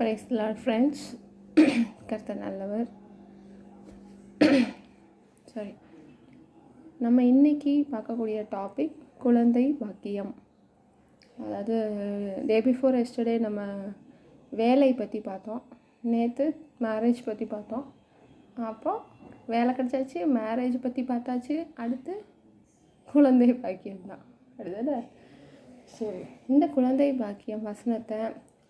Praise the Lord friends. கர்த்தர் நல்லவர். Sorry, நம்ம இன்றைக்கி பார்க்கக்கூடிய டாபிக் குழந்தை பாக்கியம். அதாவது டே பிஃபோர் எஸ்டர்டே நம்ம வேலை பற்றி பார்த்தோம், நேற்று மேரேஜ் பற்றி பார்த்தோம், அப்புறம் வேலை கிடச்சாச்சு, மேரேஜ் பற்றி பார்த்தாச்சு, அடுத்து குழந்தை பாக்கியம் தான். அடுத்தது சரி, இந்த குழந்தை பாக்கியம் வசனத்தை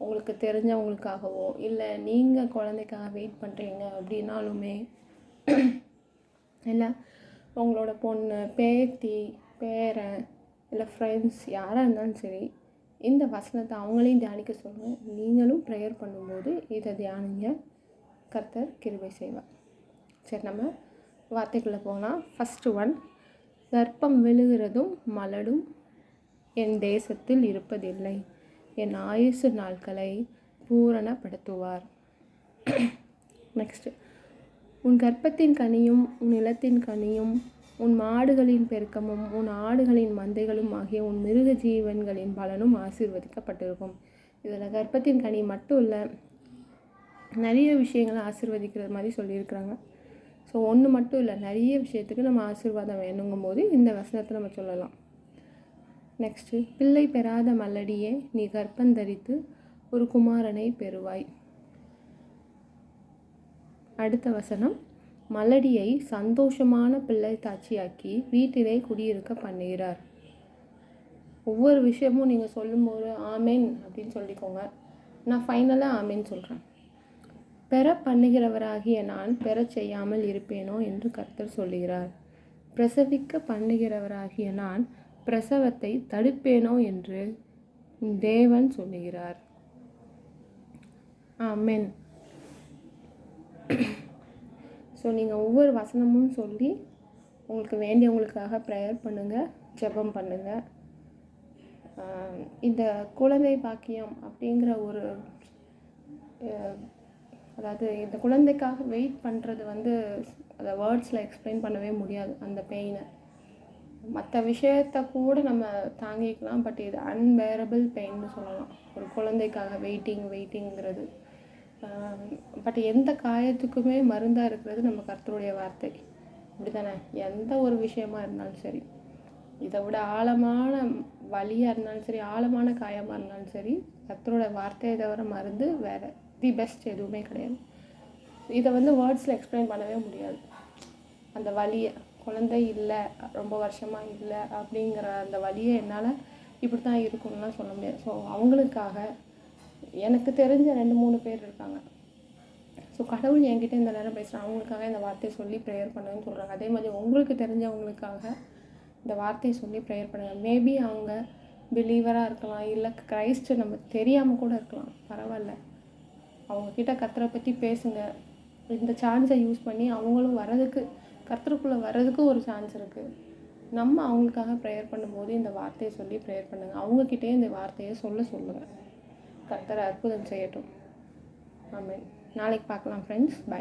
உங்களுக்கு தெரிஞ்சவங்களுக்காகவோ இல்லை நீங்கள் குழந்தைக்காக வெயிட் பண்ணுறீங்க அப்படின்னாலுமே, இல்லை உங்களோட பொண்ணு, பேத்தி, பேரன், இல்லை ஃப்ரெண்ட்ஸ் யாராக இருந்தாலும் சரி, இந்த வசனத்தை அவங்களையும் தியானிக்க சொல்லுங்கள். நீங்களும் ப்ரேயர் பண்ணும்போது இதை தியானிங்க, கர்த்தர் கிருபை செய்வார். சரி, நம்ம வார்த்தைக்குள்ளே போகலாம். ஃபஸ்ட்டு ஒன், கர்ப்பம் விழுகிறதும் மலடும் என் தேசத்தில் இருப்பதில்லை, என் ஆயுசு நாட்களை பூரணப்படுத்துவார். நெக்ஸ்ட்டு, உன் கர்ப்பத்தின் கனியும் உன் நிலத்தின் கனியும் உன் மாடுகளின் பெருக்கமும் உன் ஆடுகளின் மந்தைகளும் ஆகிய உன் மிருக ஜீவன்களின் பலனும் ஆசீர்வதிக்கப்பட்டிருக்கும். இதில் கர்ப்பத்தின் கனி மட்டும் இல்லை, நிறைய விஷயங்களை ஆசீர்வதிக்கிறது மாதிரி சொல்லியிருக்கிறாங்க. ஸோ ஒன்று மட்டும் இல்லை, நிறைய விஷயத்துக்கு நம்ம ஆசீர்வாதம் வேணுங்கும் போது இந்த வசனத்தை நம்ம சொல்லலாம். நெக்ஸ்ட்டு, பிள்ளை பெறாத மல்லடியே, நீ கர்ப்பந்தரித்து ஒரு குமாரனை பெறுவாய். அடுத்த வசனம், மல்லடியை சந்தோஷமான பிள்ளை தாட்சியாக்கி வீட்டிலே குடியிருக்க பண்ணுகிறார். ஒவ்வொரு விஷயமும் நீங்கள் சொல்லும்போது ஆமேன் அப்படின்னு சொல்லிக்கோங்க. நான் ஃபைனலாக ஆமேன்னு சொல்கிறேன். பெற பண்ணுகிறவராகிய நான் பெற செய்யாமல் இருப்பேனோ என்று கர்த்தர் சொல்லுகிறார். பிரசவிக்க பண்ணுகிறவராகிய நான் பிரசவத்தை தடுப்பேனோ என்று தேவன் சொல்லுகிறார். ஆமென். ஸோ நீங்கள் ஒவ்வொரு வசனமும் சொல்லி உங்களுக்கு வேண்டியவங்களுக்காக ப்ரேயர் பண்ணுங்கள், ஜெபம் பண்ணுங்கள். இந்த குழந்தை பாக்கியம் அப்படிங்கிற ஒரு அதாவது இந்த குழந்தைக்காக வெயிட் பண்ணுறது அதை வேர்ட்ஸில் எக்ஸ்பிளைன் பண்ணவே முடியாது. அந்த பெயினை மற்ற விஷயத்த கூட நம்ம தாங்கிக்கலாம், பட் இது அன்பேரபிள் பெயின்னு சொல்லலாம். ஒரு குழந்தைக்காக வெயிட்டிங்கிறது. பட் எந்த காயத்துக்குமே மருந்தாக இருக்கிறது நம்ம கர்த்தருடைய வார்த்தை, அப்படி தானே? எந்த ஒரு விஷயமா இருந்தாலும் சரி, இதை விட ஆழமான வலியாக இருந்தாலும் சரி, ஆழமான காயமாக இருந்தாலும் சரி, கர்த்தரோட வார்த்தையை தவிர மருந்து வேறு தி பெஸ்ட் எதுவுமே கிடையாது. இதை வேர்ட்ஸில் எக்ஸ்பிளைன் பண்ணவே முடியாது. அந்த வலியை, குழந்தை இல்லை, ரொம்ப வருஷமாக இல்லை அப்படிங்கிற அந்த வலியை என்னால் இப்படி தான் இருக்கும்லாம் சொல்ல முடியாது. ஸோ அவங்களுக்காக எனக்கு தெரிஞ்ச 2-3 பேர் இருக்காங்க. ஸோ கடவுள் என்கிட்ட இந்த நேரம் பேசுகிறேன், அவங்களுக்காக இந்த வார்த்தையை சொல்லி ப்ரேயர் பண்ணுன்னு சொல்கிறாங்க. அதே மாதிரி உங்களுக்கு தெரிஞ்சவங்களுக்காக இந்த வார்த்தையை சொல்லி ப்ரேயர் பண்ணுங்கள். மேபி அவங்க பிலீவராக இருக்கலாம், இல்லை கிரைஸ்ட்டு நம்ம தெரியாமல் கூட இருக்கலாம், பரவாயில்ல. அவங்கக்கிட்ட கர்த்தரை பற்றி பேசுங்க. இந்த சான்ஸை யூஸ் பண்ணி அவங்களும் கர்த்தருக்குள்ளே வர்றதுக்கு ஒரு சான்ஸ் இருக்குது. நம்ம அவங்களுக்காக ப்ரேயர் பண்ணும்போது இந்த வார்த்தையை சொல்லி ப்ரேயர் பண்ணுங்கள். அவங்கக்கிட்டே இந்த வார்த்தையை சொல்லுங்கள். கர்த்தர் அற்புதம் செய்யட்டும். ஆமென். நாளைக்கு பார்க்கலாம் ஃப்ரெண்ட்ஸ். பை.